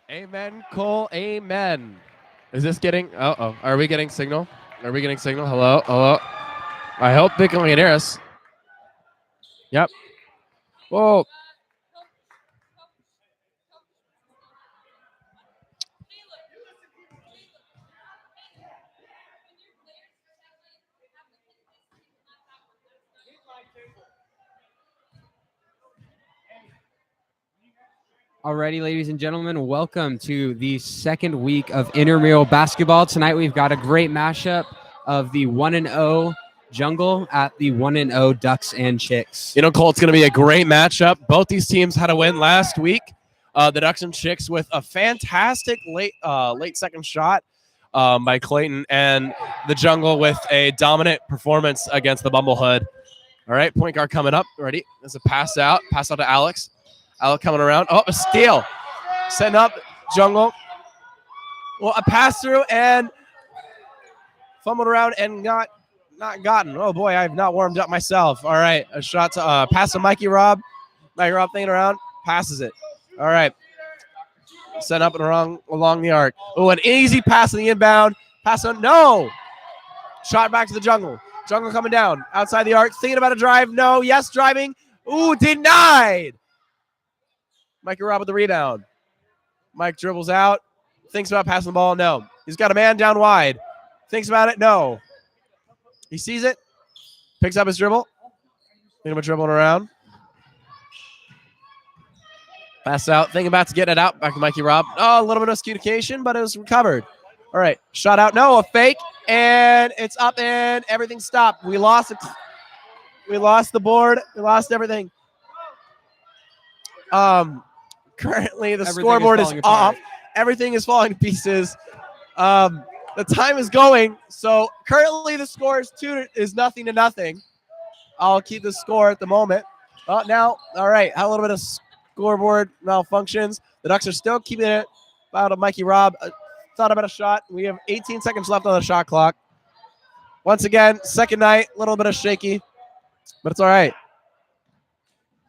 Amen, Cole. Amen. Is this getting? Are we getting signal? Are we getting signal? Hello, hello. I hope they can hear us. Yep. Whoa. Alrighty, ladies and gentlemen, welcome to the second week of intramural basketball. Tonight we've got a great mashup of the 1-0 Jungle at the 1-0 Ducks and Chicks. You know, Cole, it's going to be a great matchup. Both these teams had a win last week. The Ducks and Chicks with a fantastic late second shot by Clayton, and the Jungle with a dominant performance against the Bumblehood. All right, point guard coming up. Ready? There's a pass out to Alex. Alec coming around. Oh, a steal. Setting up Jungle. Well, a pass through and fumbled around and not gotten. Oh, boy, I've not warmed up myself. All right, a shot to pass to Mikey Robb. Mikey Robb thinking around, passes it. All right. Set up and along the arc. Oh, an easy pass in the inbound. Pass on. No. Shot back to the Jungle. Jungle coming down. Outside the arc. Thinking about a drive. No. Yes, driving. Ooh, denied. Mikey Robb with the rebound. Mike dribbles out. Thinks about passing the ball. No. He's got a man down wide. Thinks about it. No. He sees it. Picks up his dribble. Thinking about dribbling around. Pass out. Thinking about to get it out. Back to Mikey Robb. Oh, a little bit of miscommunication, but it was recovered. All right. Shot out. No, a fake. And it's up and everything stopped. We lost it. We lost the board. We lost everything. Currently, the scoreboard is off. Everything is falling to pieces. The time is going. So currently, the score is nothing to nothing. I'll keep the score at the moment. Now, all right, a little bit of scoreboard malfunctions. The Ducks are still keeping it. Out of Mikey Robb. Thought about a shot. We have 18 seconds left on the shot clock. Once again, second night, a little bit of shaky, but it's all right.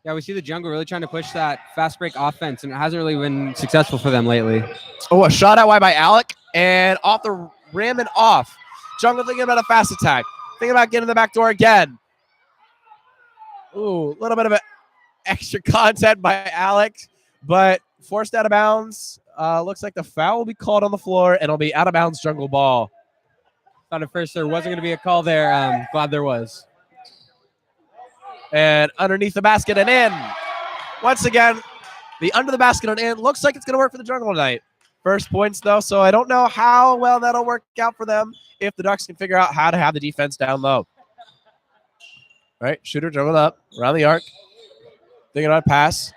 Yeah, we see the Jungle really trying to push that fast break offense, and it hasn't really been successful for them lately. Oh, a shot out wide by Alec, and off the rim and off. Jungle thinking about a fast attack. Thinking about getting the back door again. Ooh, a little bit of extra content by Alec, but forced out of bounds. Looks like the foul will be called on the floor, and it'll be out of bounds Jungle ball. Thought at first there wasn't going to be a call there. Glad there was. And underneath the basket and in. Once again, the under the basket and in. Looks like it's going to work for the Jungle tonight. First points, though, so I don't know how well that'll work out for them if the Ducks can figure out how to have the defense down low. All right, shooter dribbled up around the arc. Thinking about a pass.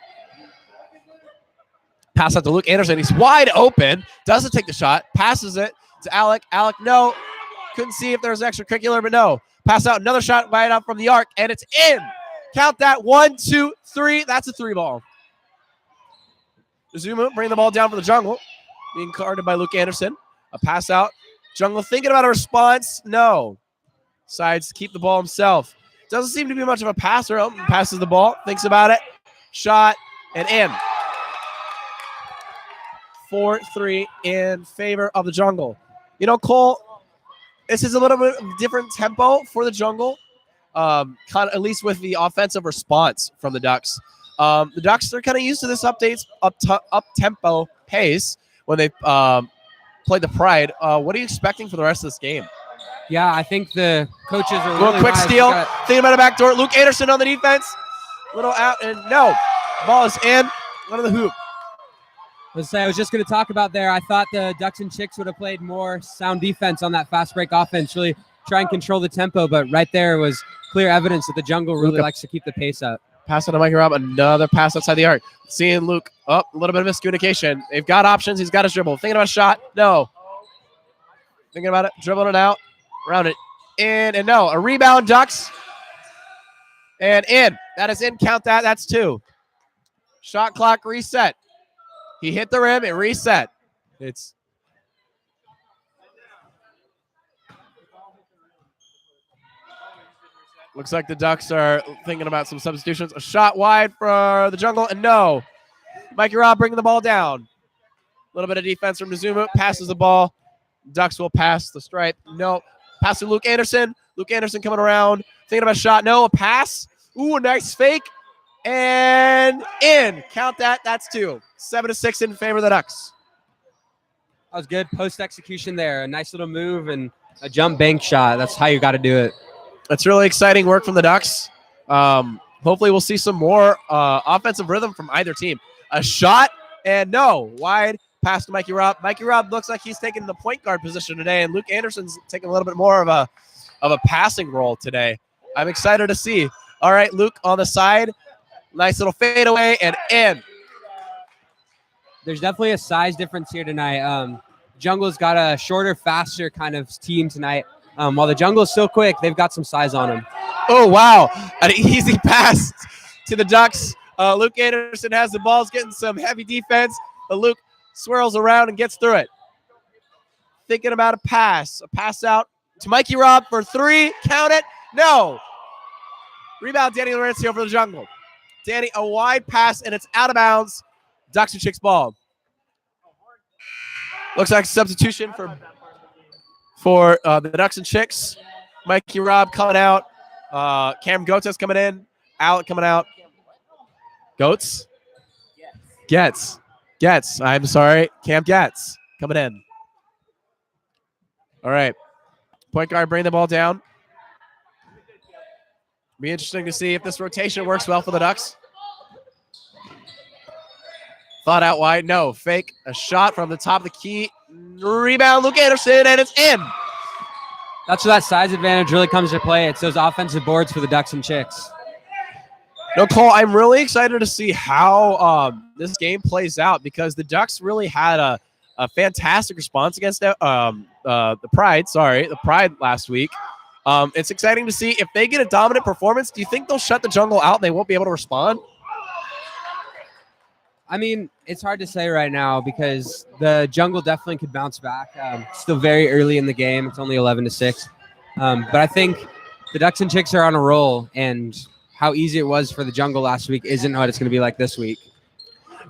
Pass out to Luke Anderson. He's wide open. Doesn't take the shot. Passes it to Alec. Alec, no. Couldn't see if there was extracurricular, but no. Pass out another shot right out from the arc, and it's in. Count that. 1, 2, 3. That's a 3 ball. Zuma bring the ball down for the Jungle. Being guarded by Luke Anderson. A pass out. Jungle thinking about a response. No. Decides to keep the ball himself. Doesn't seem to be much of a passer. Passes the ball. Thinks about it. Shot and in. 4-3 in favor of the Jungle. You know, Cole, this is a little bit different tempo for the Jungle, at least with the offensive response from the Ducks. The Ducks are kind of used to this up-tempo pace when they played the Pride. What are you expecting for the rest of this game? Yeah, I think the coaches are really quick steal. Thinking about a backdoor. Luke Anderson on the defense. Little out and no. Ball is in. Under the hoop. I was just going to talk about there. I thought the Ducks and Chicks would have played more sound defense on that fast break offense, really try and control the tempo. But right there was clear evidence that the Jungle really likes to keep the pace up. Pass on to Mikey Robb. Another pass outside the arc. Seeing Luke. Oh, a little bit of miscommunication. They've got options. He's got his dribble. Thinking about a shot. No. Thinking about it. Dribbling it out. Around it. In and no. A rebound, Ducks. And in. That is in. Count that. That's 2. Shot clock reset. He hit the rim. It reset. It's looks like the Ducks are thinking about some substitutions. A shot wide for the Jungle, and no. Mikey Robb bringing the ball down. little bit of defense from Nazumu. Passes the ball. Ducks will pass the stripe. No. Pass to Luke Anderson. Luke Anderson coming around. Thinking about a shot. No. A pass. Ooh, a nice fake. And in. Count that. That's 2. 7-6 in favor of the Ducks. That was good post execution there. A nice little move and a jump bank shot. That's how you got to do it. That's really exciting work from the Ducks. Hopefully we'll see some more offensive rhythm from either team. A shot and no. Wide pass to Mikey Robb. Mikey Robb looks like he's taking the point guard position today, and Luke Anderson's taking a little bit more of a passing role today. I'm excited to see. All right, Luke on the side. Nice little fadeaway and in. There's definitely a size difference here tonight. Jungle's got a shorter, faster kind of team tonight. While the Jungle's still quick, they've got some size on them. Oh, wow. An easy pass to the Ducks. Luke Anderson has the ball. He's getting some heavy defense, but Luke swirls around and gets through it. Thinking about a pass out to Mikey Robb for 3. Count it. No. Rebound, Danny Laurencio for the Jungle. Danny, a wide pass, and it's out of bounds. Ducks and Chicks ball. Looks like a substitution for the Ducks and Chicks. Mikey Robb coming out. Cam Goetz coming in. Alec coming out. Goetz? Getz. I'm sorry. Cam Getz coming in. All right. Point guard bring the ball down. Be interesting to see if this rotation works well for the Ducks. Thought out wide. No. Fake. A shot from the top of the key. Rebound, Luke Anderson, and it's in. That's where that size advantage really comes to play. It's those offensive boards for the Ducks and Chicks. No, Cole, I'm really excited to see how this game plays out because the Ducks really had a fantastic response against the Pride last week. It's exciting to see if they get a dominant performance. Do you think they'll shut the Jungle out and they won't be able to respond? I mean, it's hard to say right now because the Jungle definitely could bounce back. Still very early in the game. It's only 11-6. But I think the Ducks and Chicks are on a roll, and how easy it was for the Jungle last week isn't what it's going to be like this week.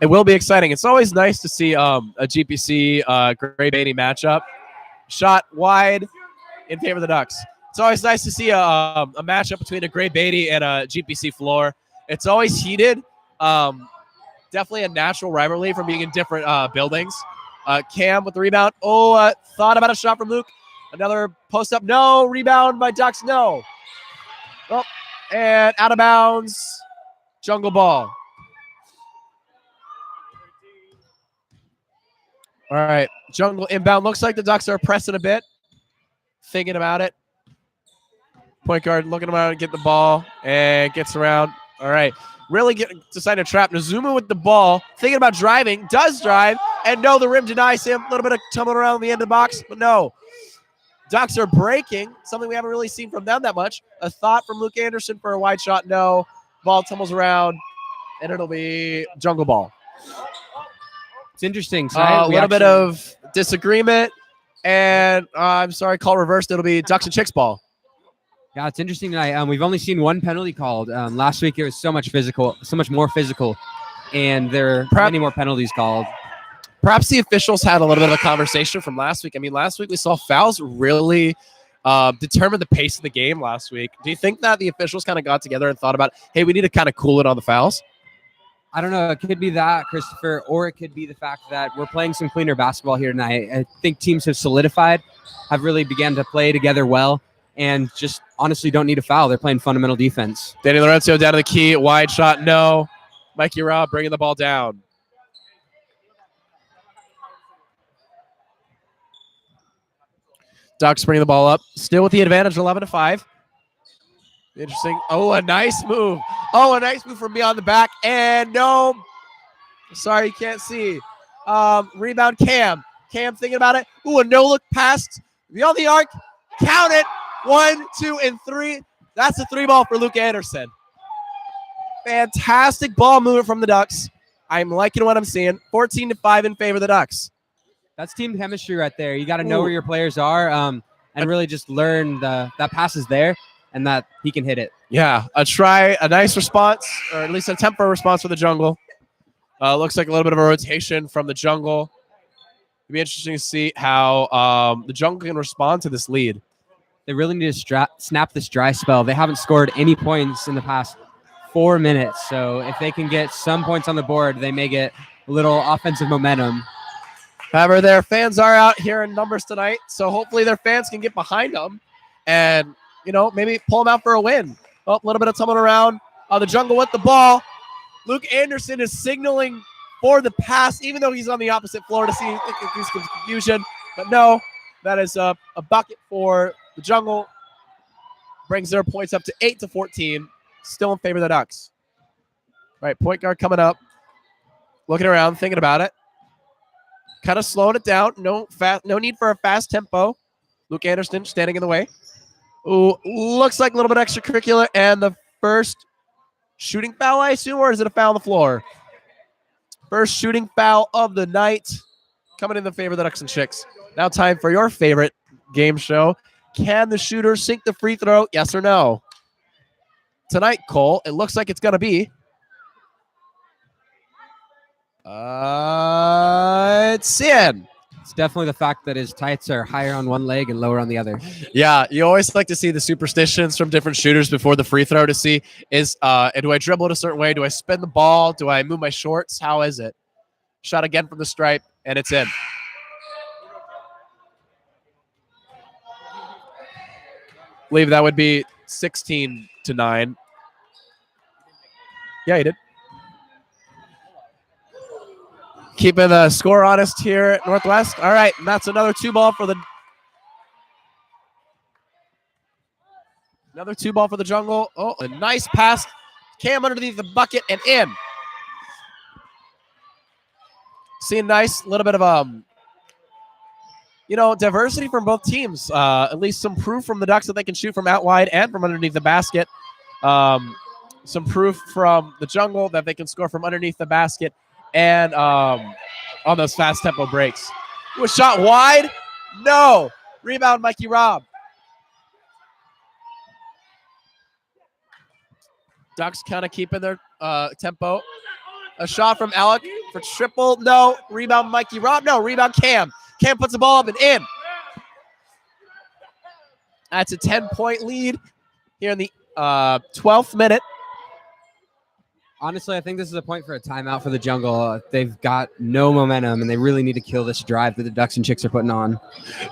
It will be exciting. It's always nice to see a GPC Gray Beatty matchup. Shot wide in favor of the Ducks. It's always nice to see a matchup between a Gray Beatty and a GPC floor. It's always heated. Definitely a natural rivalry from being in different buildings. Cam with the rebound. Thought about a shot from Luke. Another post up. No. Rebound by Ducks. No. Oh, and out of bounds. Jungle ball. All right. Jungle inbound. Looks like the Ducks are pressing a bit. Thinking about it. Point guard looking around and get the ball and gets around. All right. Really deciding to trap Nazumu with the ball. Thinking about driving. Does drive. And no, the rim denies him. A little bit of tumbling around the end of the box. But no. Ducks are breaking. Something we haven't really seen from them that much. A thought from Luke Anderson for a wide shot. No. Ball tumbles around. And it'll be Jungle ball. It's interesting. A little bit of disagreement. And I'm sorry, call reversed. It'll be Ducks and Chicks ball. Yeah, it's interesting tonight. We've only seen one penalty called. Last week it was so much more physical, and there are many more penalties called. Perhaps the officials had a little bit of a conversation from last week. I mean, last week we saw fouls really determine the pace of the game last week. Do you think that the officials kind of got together and thought about, hey, we need to kind of cool it on the fouls? I don't know. It could be that, Christopher, or it could be the fact that we're playing some cleaner basketball here tonight. I think teams have solidified, have really began to play together well, and just honestly don't need a foul. They're playing fundamental defense. Danny Laurencio down to the key. Wide shot, no. Mikey Robb bringing the ball down. Ducks bringing the ball up. Still with the advantage, 11-5. Interesting. Oh, a nice move. Oh, a nice move from beyond the back. And no. Sorry, you can't see. Rebound, Cam. Cam thinking about it. Ooh, a no-look pass beyond the arc. Count it. 1, 2, and 3. That's a 3 ball for Luke Anderson. Fantastic ball movement from the Ducks. I'm liking what I'm seeing. 14-5 in favor of the Ducks. That's team chemistry right there. You got to know where your players are and really just learn that pass is there and that he can hit it. Yeah, a nice response, or at least a temporary response for the Jungle. Looks like a little bit of a rotation from the Jungle. be interesting to see how the Jungle can respond to this lead. They really need to snap this dry spell. They haven't scored any points in the past 4 minutes. So if they can get some points on the board, they may get a little offensive momentum. However, their fans are out here in numbers tonight, so hopefully their fans can get behind them and, maybe pull them out for a win. Oh, a little bit of tumbling around. The Jungle with the ball. Luke Anderson is signaling for the pass, even though he's on the opposite floor to see if there's confusion. But no, that is a bucket for the Jungle. Brings their points up to 8-14. Still in favor of the Ducks. All right, point guard coming up. Looking around, thinking about it. Kind of slowing it down. No need for a fast tempo. Luke Anderson standing in the way. Ooh, looks like a little bit extracurricular. And the first shooting foul, I assume, or is it a foul on the floor? First shooting foul of the night. Coming in the favor of the Ducks and Chicks. Now time for your favorite game show. Can the shooter sink the free throw? Yes or no? Tonight, Cole, it looks like it's going to be. It's in. It's definitely the fact that his tights are higher on one leg and lower on the other. Yeah, you always like to see the superstitions from different shooters before the free throw to see do I dribble it a certain way? Do I spin the ball? Do I move my shorts? How is it? Shot again from the stripe, and it's in. I believe that would be 16-9. Yeah, he did. Keeping the score honest here at Northwest. All right, and that's another two ball for the Jungle. Oh, a nice pass. Cam underneath the bucket and in. Seeing nice little bit of diversity from both teams. At least some proof from the Ducks that they can shoot from out wide and from underneath the basket. Some proof from the Jungle that they can score from underneath the basket and on those fast tempo breaks. Was shot wide? No. Rebound, Mikey Robb. Ducks kind of keeping their tempo. A shot from Alec for triple. No. Rebound, Mikey Robb. No. Rebound, Cam. Cam puts the ball up and in. That's a 10-point lead here in the 12th minute. Honestly, I think this is a point for a timeout for the Jungle. They've got no momentum, and they really need to kill this drive that the Ducks and Chicks are putting on.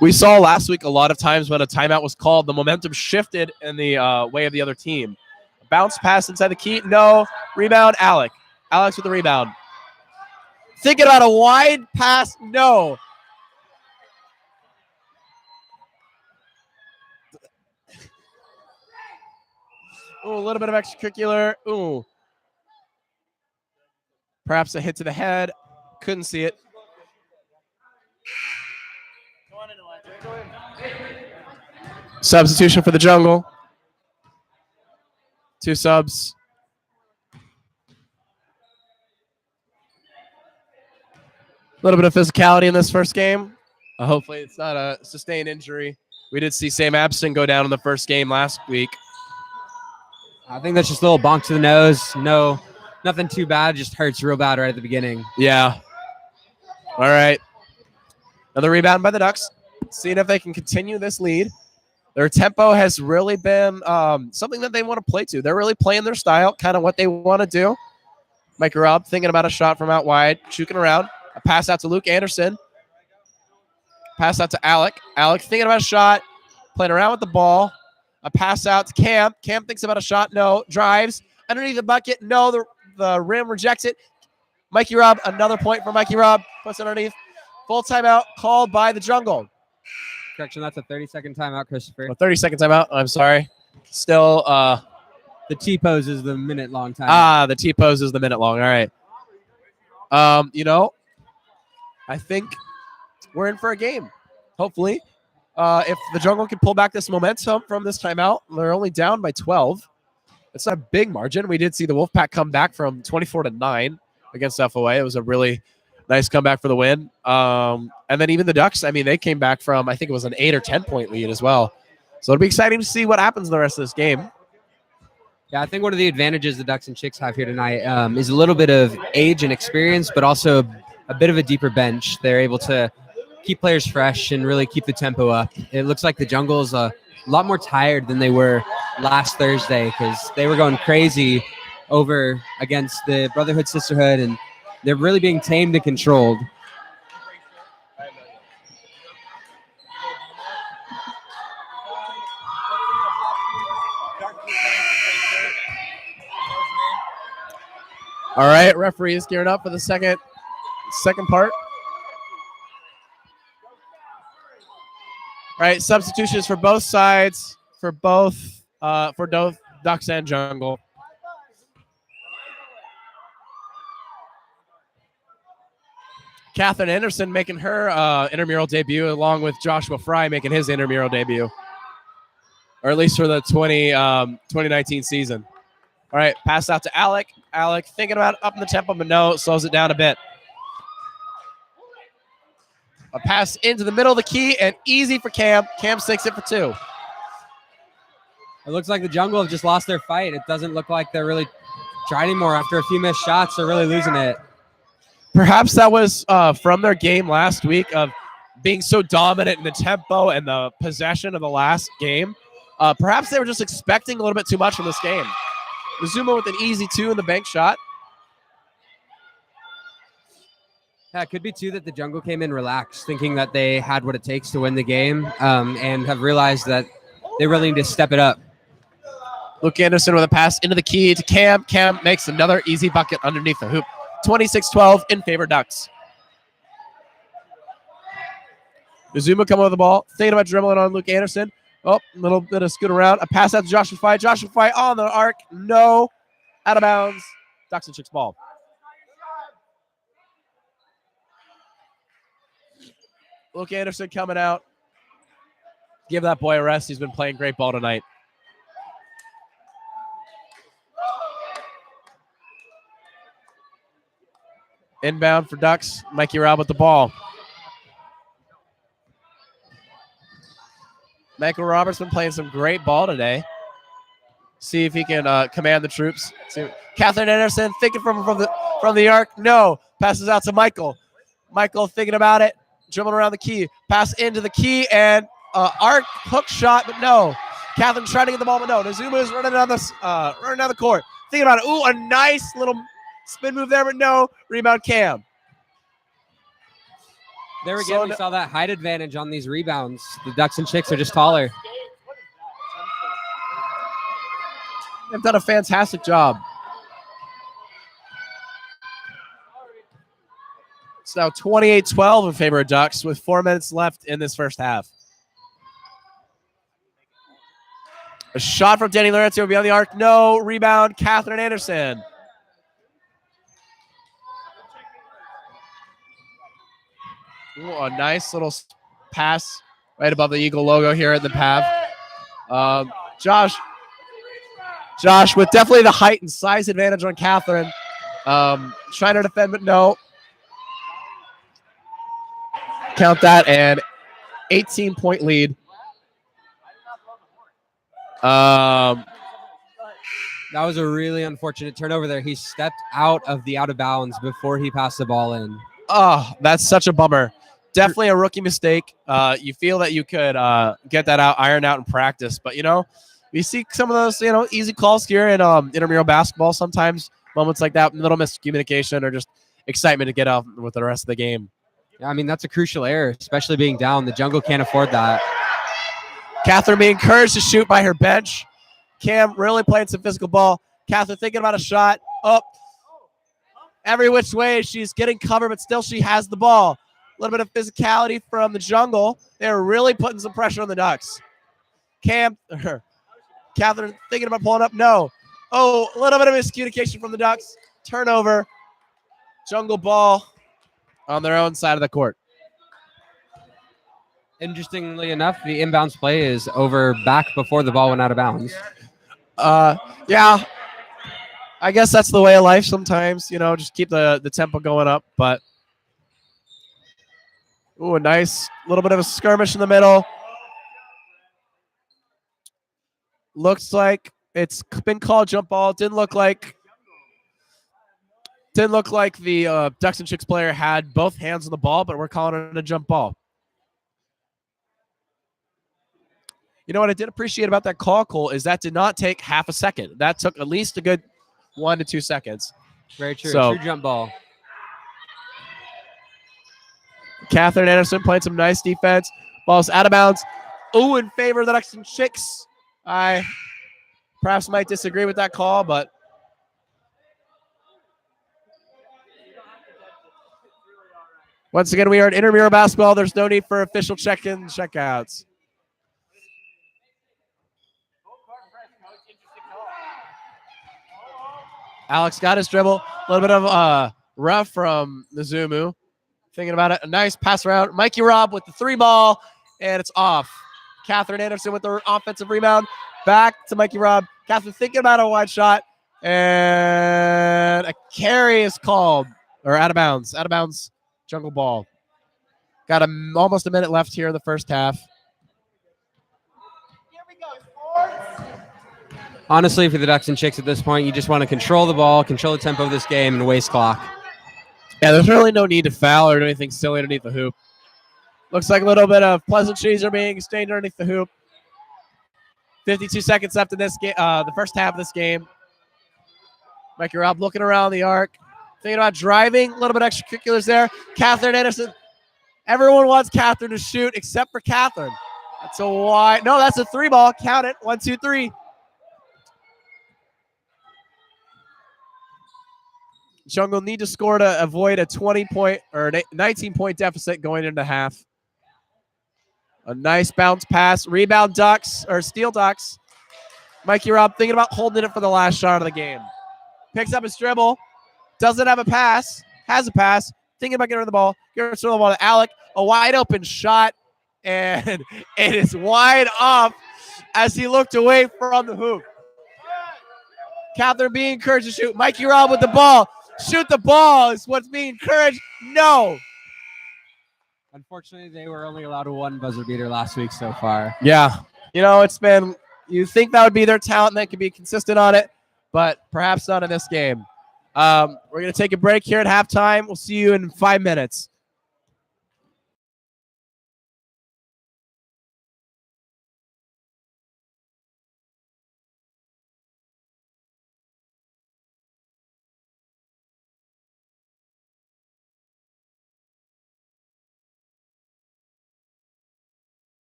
We saw last week a lot of times when a timeout was called, the momentum shifted in the way of the other team. Bounce pass inside the key. No. Rebound, Alec. Alex with the rebound. Thinking about a wide pass. No. Ooh, a little bit of extracurricular. Ooh. Perhaps a hit to the head. Couldn't see it. Substitution for the Jungle. 2 subs. A little bit of physicality in this first game. Hopefully it's not a sustained injury. We did see Sam Abston go down in the first game last week. I think that's just a little bonk to the nose. No, nothing too bad. Just hurts real bad right at the beginning. Yeah. All right. Another rebound by the Ducks. Seeing if they can continue this lead. Their tempo has really been something that they want to play to. They're really playing their style, kind of what they want to do. Mike Robb thinking about a shot from out wide, shooting around. A pass out to Luke Anderson. Pass out to Alec. Alec thinking about a shot, playing around with the ball. A pass out to Cam. Cam thinks about a shot. No. Drives. Underneath the bucket. No. The rim rejects it. Mikey Robb. Another point for Mikey Robb. Puts it underneath. Full timeout called by the Jungle. Correction, that's a 30-second timeout, Christopher. A 30-second timeout. I'm sorry. Still. The T-pose is the minute-long timeout. The T-pose is the minute-long. All right. I think we're in for a game. Hopefully. If the Jungle can pull back this momentum from this timeout, they're only down by 12. It's not a big margin. We did see the Wolfpack come back from 24-9 against FOA. It was a really nice comeback for the win. And then even the Ducks, they came back from, I think it was an 8 or 10-point lead as well. So it'll be exciting to see what happens in the rest of this game. Yeah, I think one of the advantages the Ducks and Chicks have here tonight is a little bit of age and experience, but also a bit of a deeper bench. They're able to keep players fresh and really keep the tempo up. It looks like the jungle is a lot more tired than they were last Thursday because they were going crazy over against the Brotherhood Sisterhood, and they're really being tamed and controlled. All right, referee is gearing up for the second part. All right, substitutions for both sides, for both Ducks and Jungle. Catherine Anderson making her intramural debut, along with Joshua Fry making his intramural debut, or at least for the 2019 season. All right, pass out to Alec. Alec thinking about upping the tempo, but no, slows it down a bit. A pass into the middle of the key and easy for Cam. Cam sinks it for 2. It looks like the jungle have just lost their fight. It doesn't look like they're really trying anymore. After a few missed shots, they're really losing it. Perhaps that was from their game last week of being so dominant in the tempo and the possession of the last game. Perhaps they were just expecting a little bit too much from this game. Zuma with an easy 2 in the bank shot. Yeah, it could be too that the jungle came in relaxed, thinking that they had what it takes to win the game, and have realized that they really need to step it up. Luke Anderson with a pass into the key to Cam. Cam makes another easy bucket underneath the hoop. 26-12 in favor Ducks. Zuma coming with the ball, thinking about dribbling on Luke Anderson. Oh, a little bit of scoot around. A pass out to Joshua Fry. Joshua Fry on the arc. No. Out of bounds. Ducks and Chicks ball. Luke Anderson coming out. Give that boy a rest. He's been playing great ball tonight. Inbound for Ducks. Mikey Raub with the ball. Michael Roberts been playing some great ball today. See if he can command the troops. Catherine Anderson thinking from the arc. No. Passes out to Michael. Michael thinking about it. Dribbling around the key. Pass into the key and arc hook shot, but no. Catherine trying to get the ball, but no. Nazuma is running down the court. Thinking about it. Ooh, a nice little spin move there, but no. Rebound Cam. There again, we saw that height advantage on these rebounds. The Ducks and Chicks are just taller. They've done a fantastic job. It's now 28-12 in favor of Ducks with 4 minutes left in this first half. A shot from Danny Lorenzo beyond the arc. No. Rebound, Catherine Anderson. Ooh, a nice little pass right above the Eagle logo here at the PAV. Josh with definitely the height and size advantage on Catherine. Trying to defend, but no. Count that, and 18-point lead. That was a really unfortunate turnover there. He stepped out of bounds before he passed the ball in. Oh, that's such a bummer. Definitely a rookie mistake. You feel that you could get that ironed out in practice, but we see some of those easy calls here in intramural basketball. Sometimes moments like that, little miscommunication or just excitement to get out with the rest of the game. Yeah, I mean, that's a crucial error, especially being down. The jungle can't afford that. Catherine being encouraged to shoot by her bench. Cam really playing some physical ball. Catherine thinking about a shot. Up. Every which way, she's getting covered, but still she has the ball. A little bit of physicality from the jungle. They're really putting some pressure on the Ducks. Catherine thinking about pulling up. No. Oh, a little bit of miscommunication from the Ducks. Turnover. Jungle ball on their own side of the court. Interestingly enough, the inbounds play is over back before the ball went out of bounds. Yeah. I guess that's the way of life sometimes, just keep the tempo going up. But, ooh, a nice little bit of a skirmish in the middle. Looks like it's been called jump ball. Didn't look like the Ducks and Chicks player had both hands on the ball, but we're calling it a jump ball. You know what I did appreciate about that call, Cole, is that did not take half a second. That took at least a good 1 to 2 seconds. Very true. So, True jump ball. Catherine Anderson playing some nice defense. Ball's out of bounds. Ooh, in favor of the Lexington Chicks. I perhaps might disagree with that call, but once again, we are in intramural basketball. There's no need for official check-ins, check-outs. Alex got his dribble. A little bit of rough from Nazumu. Thinking about it. A nice pass around. Mikey Robb with the 3 ball, and it's off. Catherine Anderson with the offensive rebound. Back to Mikey Robb. Catherine thinking about a wide shot, and a carry is called, or out of bounds. Out of bounds, Jungle ball. Got almost a minute left here in the first half. Honestly, for the Ducks and Chicks at this point, you just want to control the ball, control the tempo of this game, and waste clock. Yeah, there's really no need to foul or do anything silly underneath the hoop. Looks like a little bit of pleasantries are being exchanged underneath the hoop. 52 seconds left in this game, the first half of this game. Mikey Robb looking around the arc, thinking about driving. A little bit of extracurriculars there. Catherine Anderson. Everyone wants Catherine to shoot except for Catherine. That's a wide. No, that's a 3 ball. Count it. 1, 2, 3. Jungle need to score to avoid a 20-point or 19-point deficit going into half. A nice bounce pass. Rebound Ducks, or steal Ducks. Mikey Robb thinking about holding it for the last shot of the game. Picks up his dribble. Doesn't have a pass. Has a pass. Thinking about getting rid of the ball. Gets rid of the ball to Alec. A wide open shot. And it is wide off as he looked away from the hoop. Catherine being encouraged to shoot. Mikey Robb with the ball. Shoot the ball is what's being encouraged. No. Unfortunately, they were only allowed 1 buzzer beater last week so far. Yeah. You know, it's been, you think that would be their talent and they could be consistent on it, but perhaps not in this game. We're going to take a break here at halftime. We'll see you in 5 minutes.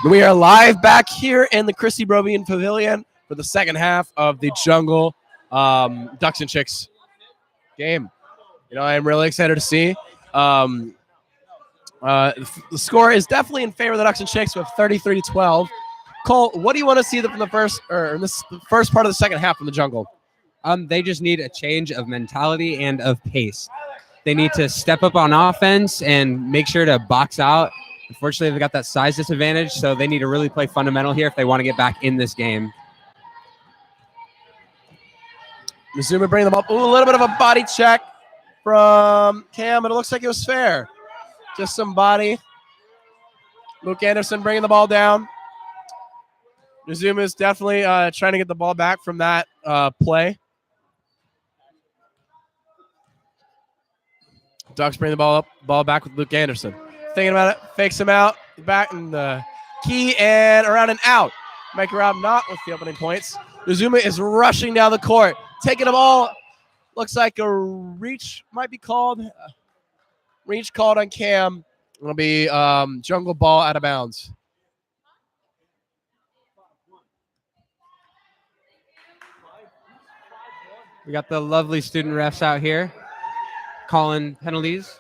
We are live back here in the Christy Brobian Pavilion for the second half of the Jungle Ducks and Chicks game. I'm really excited to see. The score is definitely in favor of the Ducks and Chicks with 33-12. Cole, what do you want to see from the first part of the second half from the Jungle? They just need a change of mentality and of pace. They need to step up on offense and make sure to box out. Unfortunately, they've got that size disadvantage, so they need to really play fundamental here if they want to get back in this game. Missouma bringing them up. Ooh, a little bit of a body check from Cam, but it looks like it was fair. Just some body. Luke Anderson bringing the ball down. Missouma is definitely trying to get the ball back from that play. Ducks bring the ball back with Luke Anderson. Thinking about it, fakes him out, back in the key and around and out. Mike Rob not with the opening points. Missouma is rushing down the court, taking the ball. Looks like a reach might be called. Reach called on Cam. It'll be Jungle ball out of bounds. We got the lovely student refs out here calling penalties.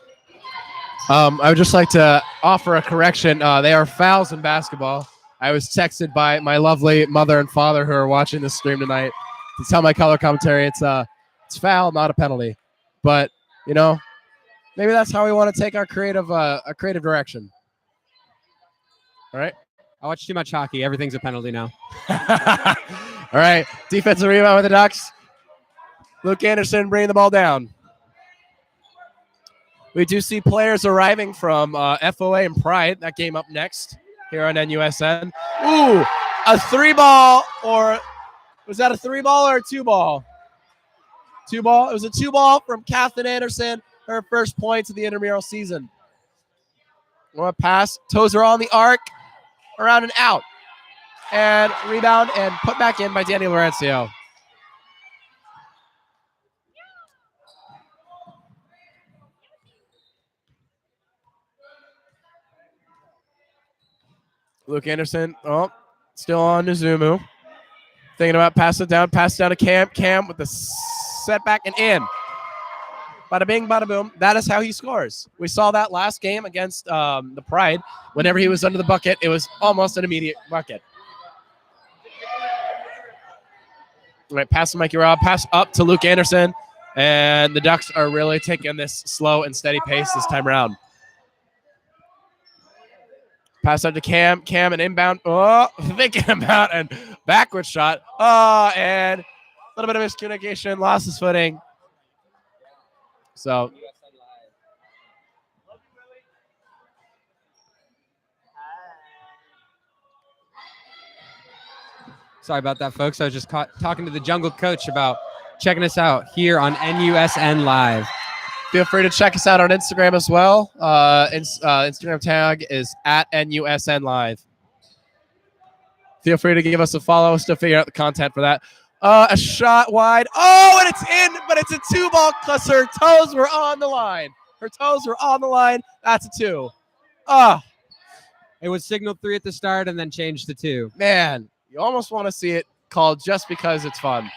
I would just like to offer a correction. They are fouls in basketball. I was texted by my lovely mother and father who are watching this stream tonight to tell my color commentary it's foul, not a penalty. But maybe that's how we want to take our creative direction. All right. I watch too much hockey. Everything's a penalty now. All right. Defensive rebound with the Ducks. Luke Anderson bringing the ball down. We do see players arriving from FOA and Pride. That game up next here on NUSN. Ooh, a 3-ball, or was that a 3-ball or a 2-ball? 2-ball. It was a 2-ball from Kathleen Anderson, her first points of the intramural season. What a pass. Toes are on the arc, around and out. And rebound and put back in by Danny Laurencio. Luke Anderson, still on Nizumu. Thinking about pass it down to Cam. Cam with the setback and in. Bada bing, bada boom. That is how he scores. We saw that last game against the Pride. Whenever he was under the bucket, it was almost an immediate bucket. All right, pass to Mikey Robb. Pass up to Luke Anderson. And the Ducks are really taking this slow and steady pace this time around. Pass out to Cam. Cam, an inbound. Thinking about and backward shot. And a little bit of miscommunication. Lost his footing. So. Sorry about that, folks. I was just talking to the Jungle coach about checking us out here on NUSN Live. Feel free to check us out on Instagram as well. Instagram tag is at NUSN Live. Feel free to give us a follow. Still figure out the content for that. A shot wide. Oh, and it's in, but it's a 2-ball because her toes were on the line. That's a 2. It was signaled 3 at the start and then changed to 2. Man, you almost want to see it called just because it's fun.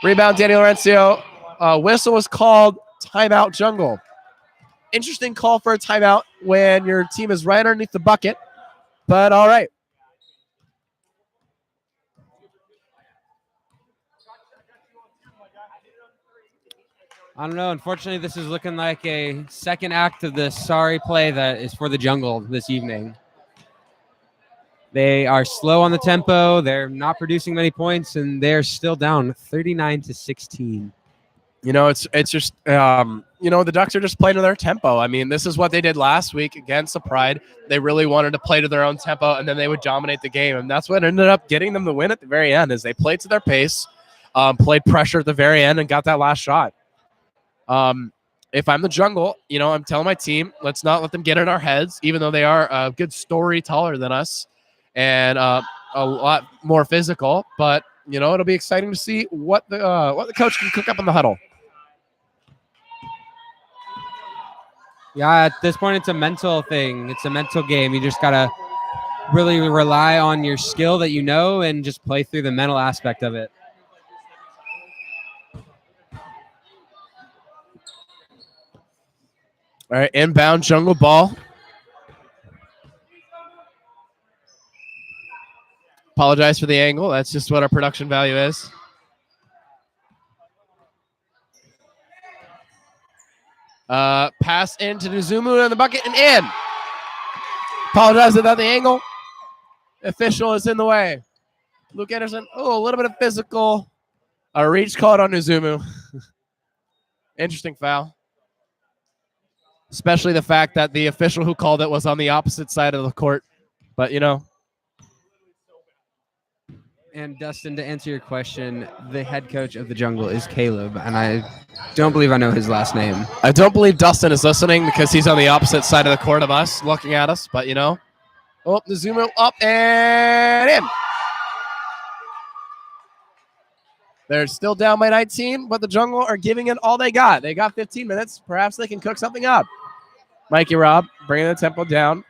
Rebound, Danny Laurencio. Whistle was called. Timeout Jungle. Interesting call for a timeout when your team is right underneath the bucket, but all right. I don't know. Unfortunately, this is looking like a second act of the sorry play that is for the Jungle this evening. They are slow on the tempo. They're not producing many points, and they're still down 39-16. It's just, the Ducks are just playing to their tempo. I mean, this is what they did last week against the Pride. They really wanted to play to their own tempo, and then they would dominate the game. And that's what ended up getting them the win at the very end, is they played to their pace, played pressure at the very end, and got that last shot. If I'm the Jungle, I'm telling my team, let's not let them get in our heads, even though they are a good story taller than us and a lot more physical. But, it'll be exciting to see what the coach can cook up in the huddle. Yeah, at this point, it's a mental thing. It's a mental game. You just got to really rely on your skill that you know and just play through the mental aspect of it. All right, inbound jungle ball. Apologize for the angle. That's just what our production value is. Pass into Nuzumu in the bucket and in. Apologize about the angle. Official is in the way. Luke Anderson. Oh, a little bit of physical. A reach called on Nuzumu. Interesting foul. Especially the fact that the official who called it was on the opposite side of the court. But, you know. And Dustin, to answer your question, the head coach of the Jungle is Caleb, and I don't believe I know his last name. I don't believe Dustin is listening because he's on the opposite side of the court of us, looking at us. But, you know. Oh, Nuzumu up and in. They're still down by 19, but the Jungle are giving it all they got. They got 15 minutes. Perhaps they can cook something up. Mikey Robb bringing the tempo down.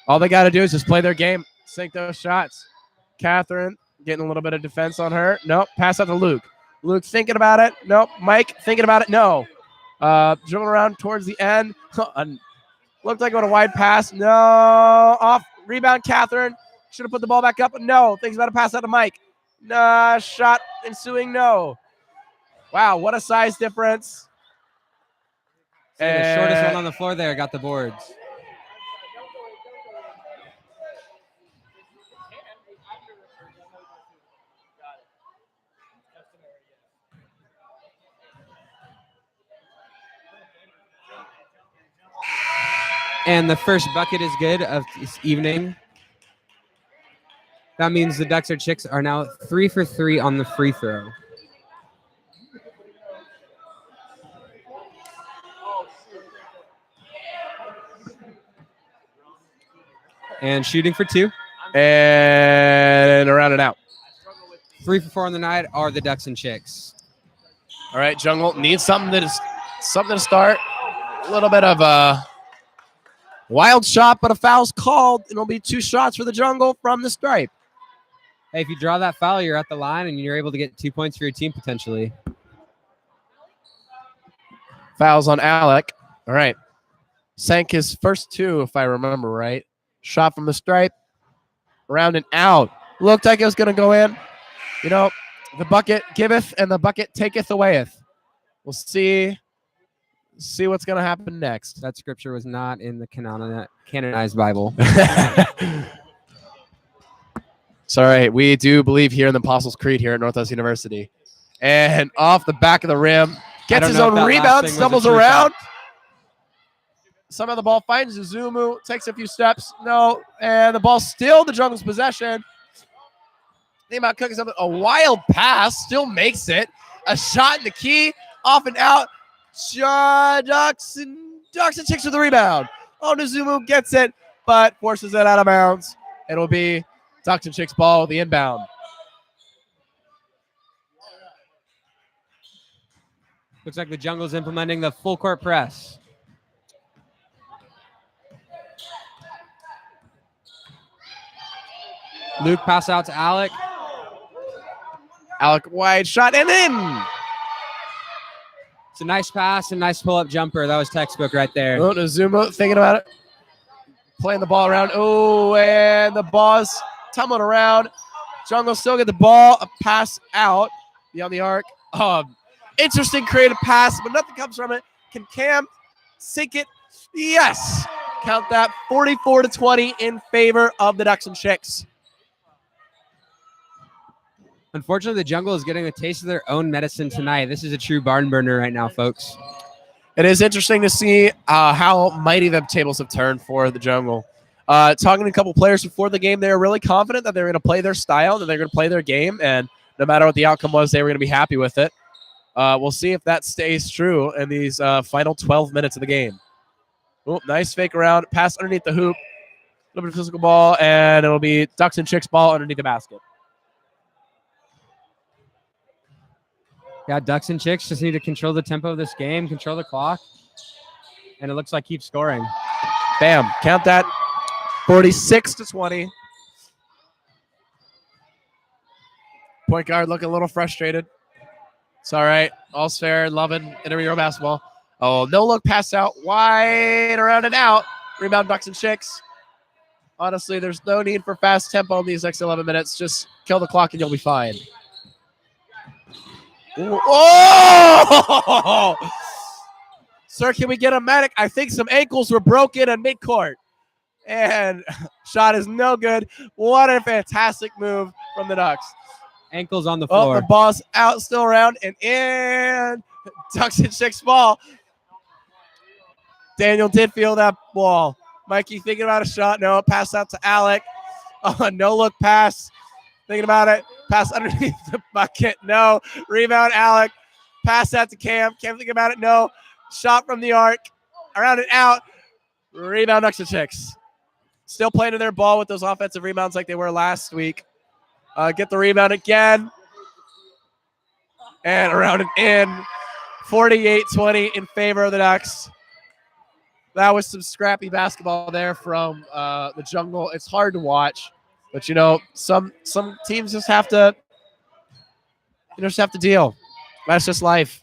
All they got to do is just play their game, sink those shots. Catherine getting a little bit of defense on her. Nope. Pass out to Luke. Luke thinking about it. Nope. Mike thinking about it. No. Dribbling around towards the end. Looked like it was a wide pass. No. Off. Rebound, Catherine. Should have put the ball back up, but no. Thinks about a pass out to Mike. Shot ensuing, no. Wow, what a size difference. And the shortest one on the floor there got the boards. And the first bucket is good of this evening. That means the Ducks or Chicks are now 3 for 3 on the free throw. And shooting for 2. And around and out. 3 for 4 on the night are the Ducks and Chicks. All right, Jungle needs something to start. A little bit of a wild shot, but a foul's called. It'll be 2 shots for the Jungle from the stripe. Hey, if you draw that foul, you're at the line and you're able to get 2 points for your team potentially. Fouls on Alec. All right. Sank his first 2, if I remember right. Shot from the stripe. Around and out. Looked like it was going to go in. You know, the bucket giveth and the bucket taketh awayeth. We'll see what's going to happen next. That scripture was not in the canonized Bible. Sorry, we do believe here in the Apostles' Creed here at Northwest University. And off the back of the rim. Gets his own rebound, stumbles around. Somehow the ball finds Nuzumu, takes a few steps. No, and the ball's still the Jungle's possession. Think about cooking something. A wild pass, still makes it. A shot in the key, off and out. Ducks and Chicks with the rebound. Oh, Nuzumu gets it, but forces it out of bounds. It'll be Ducks and Chicks ball with the inbound. Looks like the Jungle's implementing the full court press. Luke pass out to Alec. Alec wide shot and in. It's a nice pass and nice pull-up jumper. That was textbook right there. Oh, Nuzumu thinking about it. Playing the ball around. Oh, and the ball's tumbling around. Jungle still get the ball. A pass out beyond the arc. Interesting creative pass, but nothing comes from it. Can Cam sink it? Yes. Count that 44-20 in favor of the Ducks and Chicks. Unfortunately, the Jungle is getting a taste of their own medicine tonight. This is a true barn burner right now, folks. It is interesting to see how mighty the tables have turned for the Jungle. Talking to a couple players before the game, they were really confident that they were going to play their style, that they're going to play their game, and no matter what the outcome was, they were going to be happy with it. We'll see if that stays true in these final 12 minutes of the game. Oh, nice fake around, pass underneath the hoop, a little bit of physical ball, and it'll be Ducks and Chicks ball underneath the basket. Yeah, Ducks and Chicks just need to control the tempo of this game, control the clock, and it looks like keep scoring. Bam, count that. 46-20. Point guard looking a little frustrated. It's all right. All's fair. Loving intramural basketball. Oh, no look pass out. Wide around and out. Rebound Ducks and Chicks. Honestly, there's no need for fast tempo in these next 11 minutes. Just kill the clock and you'll be fine. Ooh. Oh! Sir, can we get a medic? I think some ankles were broken in midcourt. And shot is no good. What a fantastic move from the Ducks. Ankles on the floor. Oh, the ball's out, still around, and in. Ducks and Chicks ball. Daniel did feel that ball. Mikey thinking about a shot. No, pass out to Alec. Oh, no look pass. Thinking about it. Pass underneath the bucket. No. Rebound, Alec. Pass out to Cam. Cam thinking about it. No. Shot from the arc. Around and out. Rebound, Ducks and Chicks. Still playing to their ball with those offensive rebounds like they were last week. Get the rebound again. And around and in. 48-20 in favor of the Ducks. That was some scrappy basketball there from the Jungle. It's hard to watch, but you know, some teams just have to, deal. That's just life.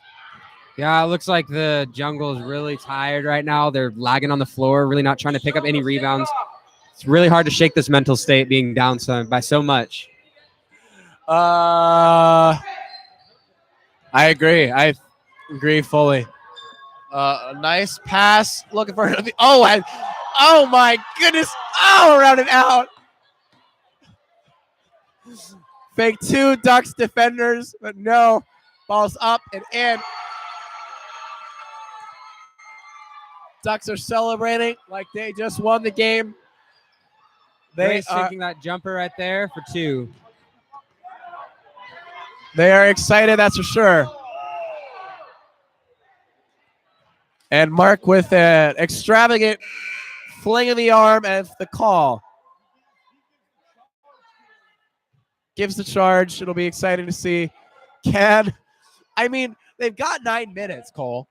Yeah, it looks like the Jungle is really tired right now. They're lagging on the floor, really not trying to pick up any rebounds. It's really hard to shake this mental state being down by so much. I agree. I agree fully. A nice pass. Looking for it. Oh my goodness. Oh, around and out. Fake two Ducks defenders, but no. Ball's up and in. Ducks are celebrating like they just won the game. They're sinking that jumper right there for two. They are excited, that's for sure. And Mark with an extravagant fling in the arm and the call. Gives the charge. It'll be exciting to see. They've got 9 minutes, Cole.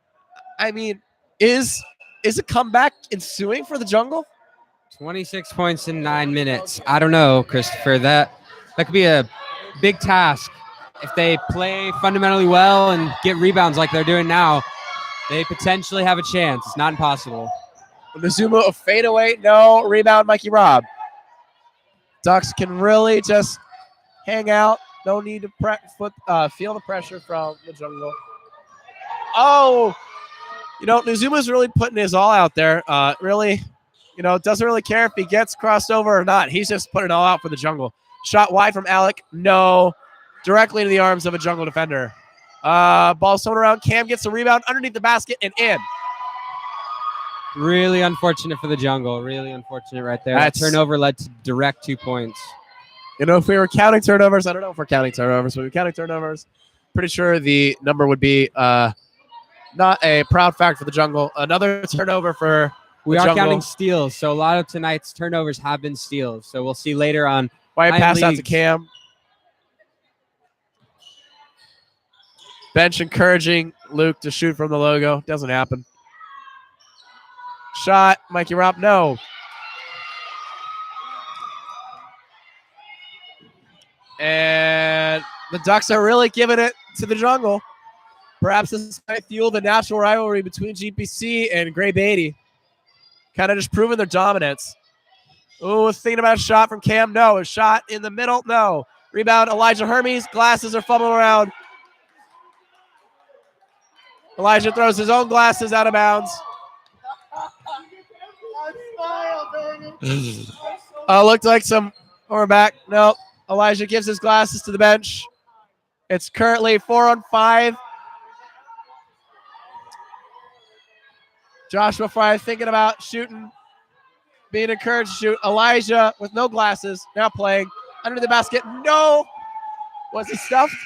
Is a comeback ensuing for the Jungle? 26 points in 9 minutes. I don't know, Christopher. That could be a big task. If they play fundamentally well and get rebounds like they're doing now, they potentially have a chance. It's not impossible. Nazuma, a fadeaway. No. Rebound, Mikey Robb. Ducks can really just hang out. No need to feel the pressure from the Jungle. Oh, Nazuma's really putting his all out there. Really, doesn't really care if he gets crossed over or not. He's just putting it all out for the Jungle. Shot wide from Alec. No. Directly into the arms of a Jungle defender. Ball thrown around. Cam gets the rebound underneath the basket and in. Really unfortunate for the Jungle. Really unfortunate right there. That turnover led to direct 2 points. If we were counting turnovers, I don't know if we're counting turnovers, but if we're counting turnovers, pretty sure the number would be not a proud fact for the Jungle. Another turnover for We the are Jungle. counting steals, so a lot of tonight's turnovers have been steals. So we'll see later on. Wide pass out to Cam. Bench encouraging Luke to shoot from the logo. Doesn't happen. Shot. Mikey Robb. No. And the Ducks are really giving it to the Jungle. Perhaps this might fuel the natural rivalry between GPC and Gray Beatty. Kind of just proving their dominance. Ooh, thinking about a shot from Cam. No. A shot in the middle. No. Rebound, Elijah Hermes. Glasses are fumbling around. Elijah throws his own glasses out of bounds. Looked like some. We're back. Nope. Elijah gives his glasses to the bench. It's currently 4-on-5. Joshua Fry thinking about shooting. Being encouraged to shoot. Elijah with no glasses. Now playing. Under the basket. No. Was he stuffed?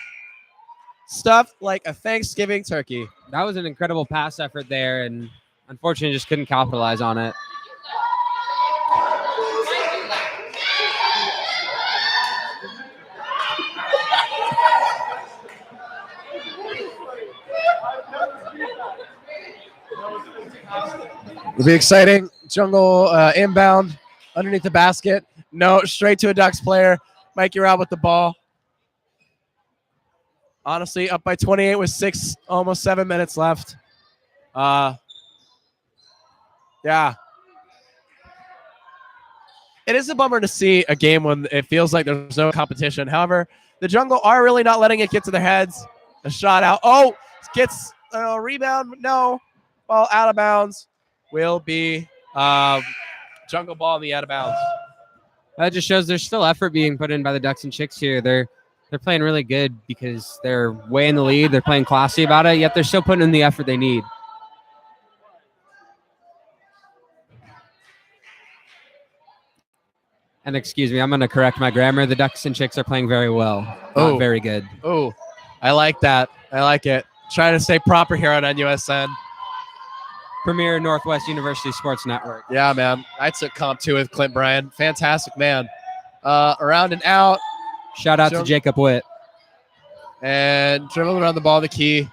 Stuffed like a Thanksgiving turkey. That was an incredible pass effort there, and unfortunately just couldn't capitalize on it. It'll be exciting. Jungle inbound. underneath the basket. No, straight to a Ducks player. Mike, you're out with the ball. Honestly, up by 28 with almost 7 minutes left. Yeah. It is a bummer to see a game when it feels like there's no competition. However, the Jungle are really not letting it get to their heads. A shot out. Oh, gets a rebound. No. Ball out of bounds. Will be Jungle ball in the out of bounds. That just shows there's still effort being put in by the Ducks and Chicks here. They're playing really good because they're way in the lead. They're playing classy about it, yet they're still putting in the effort they need. And excuse me, I'm going to correct my grammar. The Ducks and Chicks are playing very well. Not very good. Oh, I like that. I like it. Trying to stay proper here on NUSN. Premier Northwest University Sports Network. Yeah, man. I took comp 2 with Clint Bryan. Fantastic man. Around and out. Shout out to Jacob Witt. And dribbling around the ball, the key.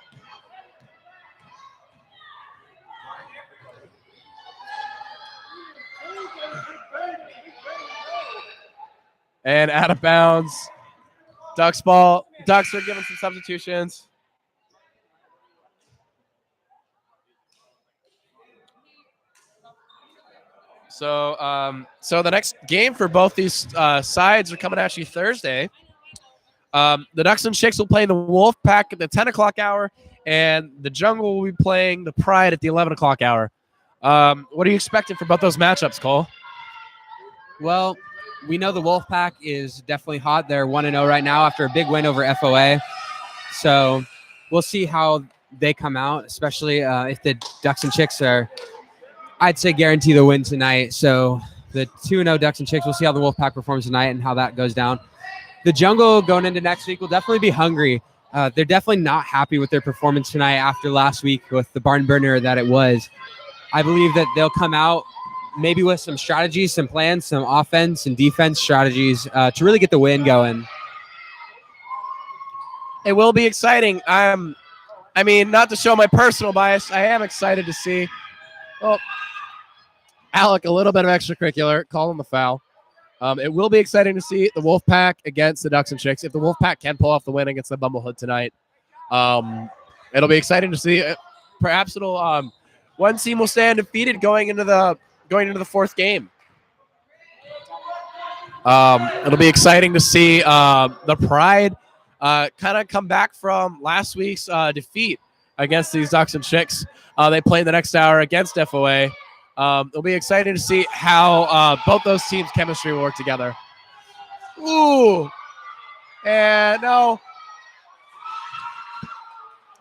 And out of bounds. Ducks ball. Ducks are giving some substitutions. So the next game for both these sides are coming at you Thursday. The Ducks and Chicks will play the Wolf Pack at the 10 o'clock hour, and the Jungle will be playing the Pride at the 11 o'clock hour. What are you expecting for both those matchups, Cole? Well, we know the Wolf Pack is definitely hot. They're 1-0 right now after a big win over FOA. So we'll see how they come out, especially if the Ducks and Chicks are, I'd say, guarantee the win tonight. So the 2-0 Ducks and Chicks, we'll see how the Wolf Pack performs tonight and how that goes down. The Jungle going into next week will definitely be hungry. They're definitely not happy with their performance tonight after last week with the barn burner that it was. I believe that they'll come out maybe with some strategies, some plans, some offense and defense strategies to really get the win going. It will be exciting. I mean, not to show my personal bias, I am excited to see. Well, Alec, a little bit of extracurricular, call him the foul. It will be exciting to see the Wolfpack against the Ducks and Chicks. If the Wolfpack can pull off the win against the Bumblehood tonight, it'll be exciting to see. Perhaps it'll one team will stay undefeated going into the fourth game. It'll be exciting to see the Pride kind of come back from last week's defeat against these Ducks and Chicks. They play the next hour against FOA. It'll be exciting to see how both those teams' chemistry will work together. Ooh. And no.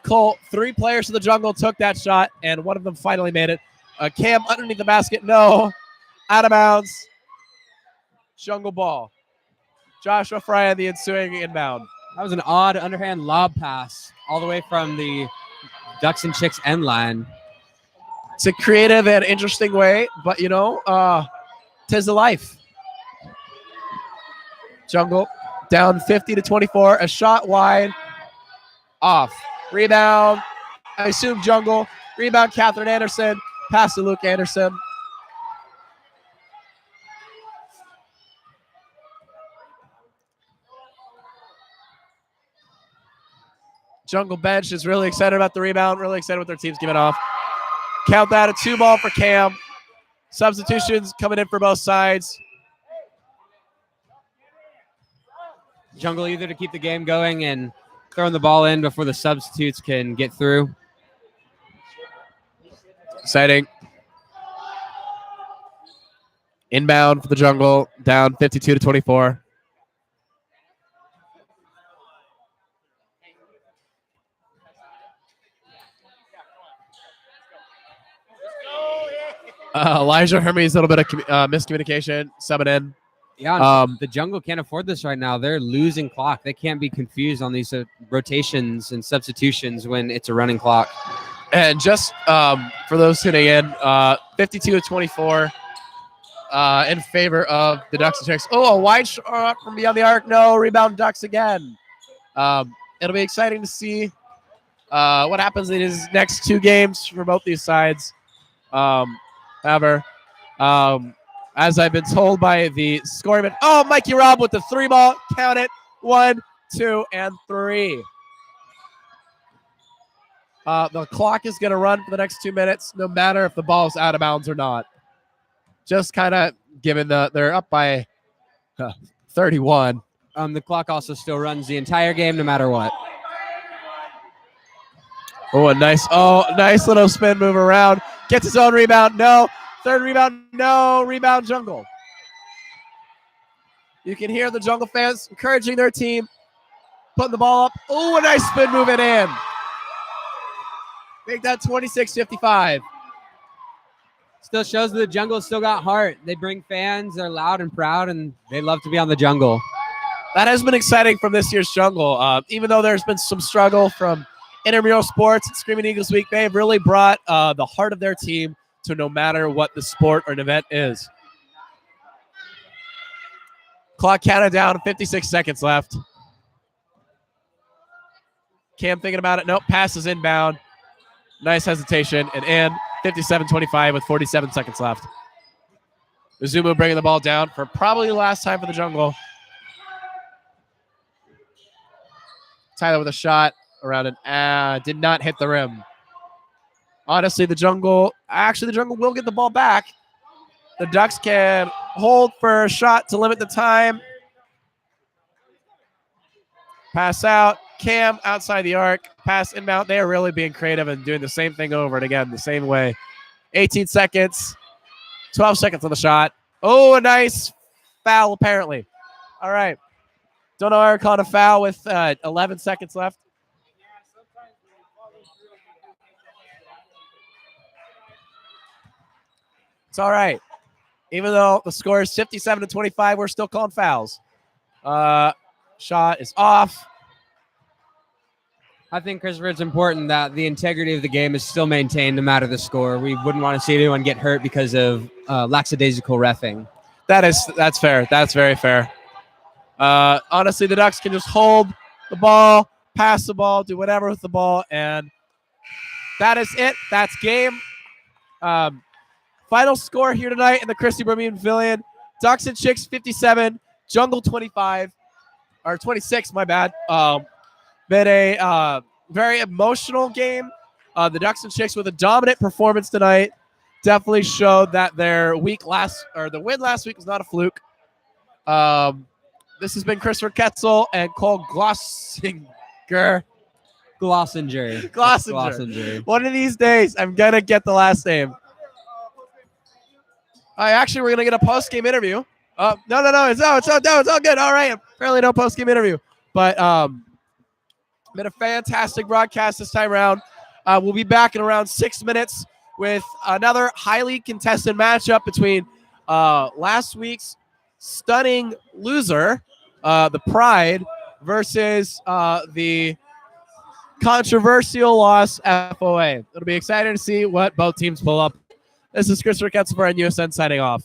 Cole, 3 players of the Jungle took that shot, and one of them finally made it. Cam underneath the basket. No. Out of bounds. Jungle ball. Joshua Fry on the ensuing inbound. That was an odd underhand lob pass all the way from the Ducks and Chicks end line. It's a creative and interesting way, but, tis the life. Jungle down 50-24. A shot wide. Off. Rebound. I assume Jungle. Rebound, Catherine Anderson. Pass to Luke Anderson. Jungle bench is really excited about the rebound. Really excited with their teams giving off. Count that a 2-ball for Cam. Substitutions coming in for both sides. Jungle either to keep the game going and throwing the ball in before the substitutes can get through. Exciting. Inbound for the Jungle, down 52-24. Elijah Hermes, a little bit of miscommunication, subbing in. Yeah, the Jungle can't afford this right now. They're losing clock. They can't be confused on these rotations and substitutions when it's a running clock. And just for those tuning in, 52-24 in favor of the Ducks and Chicks. Oh, a wide shot from beyond the arc. No, rebound Ducks again. It'll be exciting to see what happens in his next 2 games for both these sides. However, as I've been told by the scoreman. Oh, Mikey Robb with the 3-ball. Count it. 1, 2, and 3. The clock is going to run for the next 2 minutes, no matter if the ball is out of bounds or not. Just kind of given they're up by 31. The clock also still runs the entire game, no matter what. Oh, nice little spin move around. Gets his own rebound. No. Third rebound. No. Rebound Jungle. You can hear the Jungle fans encouraging their team, putting the ball up. Oh, a nice spin move and in. Make that 26-55. Still shows that the Jungle still got heart. They bring fans. They're loud and proud, and they love to be on the Jungle. That has been exciting from this year's Jungle. Even though there's been some struggle from intramural sports and Screaming Eagles Week, they've really brought the heart of their team to no matter what the sport or an event is. Clock counted down, 56 seconds left. Cam thinking about it. Nope, pass is inbound. Nice hesitation and in. 57-25 with 47 seconds left. Uzumu bringing the ball down for probably the last time for the Jungle. Tyler with a shot around an did not hit the rim. Honestly, the Jungle will get the ball back. The Ducks can hold for a shot to limit the time. Pass out. Cam outside the arc. Pass inbound. They are really being creative and doing the same thing over and again, the same way. 18 seconds. 12 seconds on the shot. Oh, a nice foul, apparently. All right. Don't know why we're calling a foul with 11 seconds left. It's all right. Even though the score is 57-25, we're still calling fouls. Shot is off. I think, Christopher, it's important that the integrity of the game is still maintained no matter the score. We wouldn't want to see anyone get hurt because of lackadaisical reffing. That's fair. That's very fair. Honestly, the Ducks can just hold the ball, pass the ball, do whatever with the ball, and that is it. That's game. Final score here tonight in the Christie Bermuda Pavilion: Ducks and Chicks 57, Jungle 25, or 26. My bad. Been a very emotional game. The Ducks and Chicks with a dominant performance tonight. Definitely showed that the win last week was not a fluke. This has been Christopher Ketzel and Cole Glossinger. Glossinger. One of these days, I'm going to get the last name. Actually, we're going to get a post-game interview. No. It's all good. All right. Apparently no post-game interview. But been a fantastic broadcast this time around. We'll be back in around 6 minutes with another highly contested matchup between last week's stunning loser, the Pride, versus the controversial loss, FOA. It'll be exciting to see what both teams pull up. This is Christopher Ketzel and USN signing off.